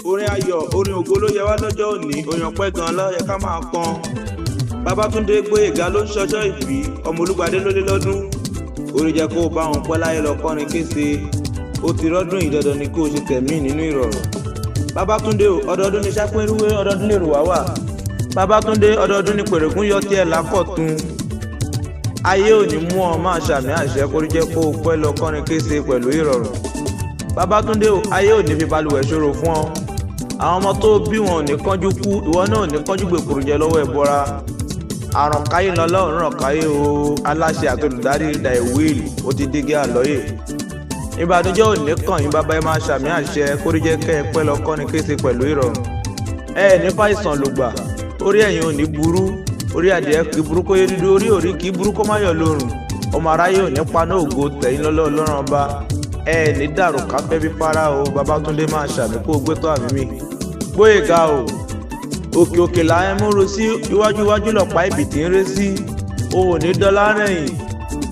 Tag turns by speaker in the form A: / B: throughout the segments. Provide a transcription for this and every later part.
A: orin ayọ̀ orin ògo ló yẹ wá lọ́jọ́ òní, orin ọpẹ́ gan ló yẹ ká máa kọn. Babátúndé Gbóyèga ló ń ṣọjọ́ ìbí, ọmọ Olúgbadé ló lé lọ́dún. Orí jẹ́ kó o bá wọn pẹ́ láyé lọ kọrin kése, ó ti rọ́dún ìdandan ni kó o ṣe tẹ̀mí nínú ìrọ̀rùn. Babátúndé o, ọdọọdún ni sápẹ́rúwé, ọdọọdún lè rò wá wà. Babátúndé ọdọọdún ni pèrègún yọ tiẹ̀ lákọ̀tún. Ayé ò ní mú ọ máa ṣàmì àṣẹ, kórí jẹ́ kó o pẹ́ lọ kọrin kése pẹ̀lú ìrọ̀rùn. Babátúndé o, ayé ò ní fi balùwẹ̀ ṣòro fún ọ. Àwọn ọmọ tó bí wọn ò ní kánjú kú, ìwọ náà ò ní kánjú gbèkùrù jẹ lọ́wọ́ ẹ̀bọra. Àrùn káyé lọ́lọ́run ràn káyé o, aláṣẹ àti olùdarí Daiwil ó ti dígí àlọ́yè. Ìbànújẹ́ ò ní kàn yín, bàbá ẹ máa ṣàmì àṣẹ, kórí jẹ́ kẹ́ ẹ pẹ́ lọ kọrin kése pẹ̀lú ìrọ̀rùn. Ẹ ní fàìsàn lògbà, orí ẹ̀yin ò ní burú, orí adìẹ kì í burú kó yé dúdú, orí òrí kì í burú kó má yọ̀ lórùn. Ọmọ aráyé ò ní paná ògo tẹ̀yìn lọ́lọ́ Ọlọ́run ọba. Ẹ ní dàrú káfẹ́ bí para o, Babátúndé máa ṣàmì kó o gbé tó àmì mi. Gbóyèga o, òkè òkè là ń múru sí, iwájú iwájú lọ̀pá ibì tí ń ré sí. O ò ní dọ́là rẹ̀yìn,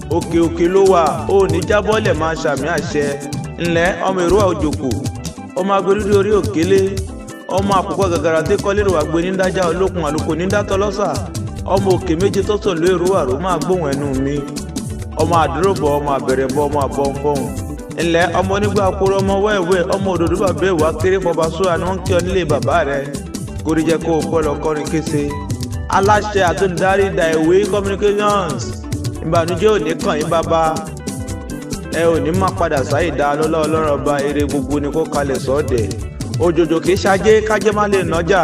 A: òkè òkè ló wà, o ò ní jábọ́lẹ̀ máa ṣàmì àṣẹ. Ńlẹ́ ọmọ èrò òjòkó, ọmọ agbẹdúdú orí òkèlè, ọmọ àkùkọ gàgàrà tí kọ́lé rò wá gbé ní dájà olókun àlùkò ní dátọ́ lọ́sà, ọmọ òkè méje tó sọ̀ ló èrò àrò máa gbóhùn ẹnu mi, ọmọ àdúróbọ̀, ọmọ àbẹ̀rẹ̀bọ̀, ọmọ àbọ̀nfọ̀hùn. Ńlẹ́ ọmọ onígbà kúrò, ọmọ wẹ́ẹ̀wẹ́, ọmọ òdòdó bàbá ìwà kéré fọba sóra ni wọ́n ń kí ọ nílé bàbá rẹ̀. Kórí jẹ́ kó o pẹ́ lọ kọrin kése. Aláṣẹ àti olùdarí Daiwil Communications, ìbànújẹ́ ò ní kàn yín bàbá. Ẹ ò ní má padà sáyé dá lọ́lá Ọlọ́run ọba, ire gbogbo ni kó kalẹ̀ sọ́ọ̀dẹ̀. Òjòjò kì í ṣajé kájé má lè nájà.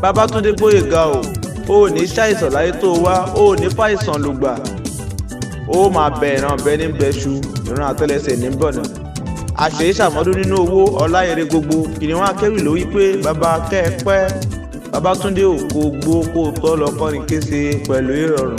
A: Babátúndé Gbóyèga o, o ò ní ṣàìsàn láyé tó wá, o ò ní fàìsàn lùgbà. Ó máa bẹ ìran bẹ ní bẹṣu, ìran àtẹlẹsẹ̀ ní bọ̀nà. Àṣẹ ìṣàmọ́dún nínú owó ọlá ire gbogbo, kìnìún akẹ́rù ló wí pé bàbá kẹ́ ẹ pẹ́. Babátúndé o, kó gbó kó tọ́ lọ kọrin kése pẹ̀lú ìrọ̀rùn.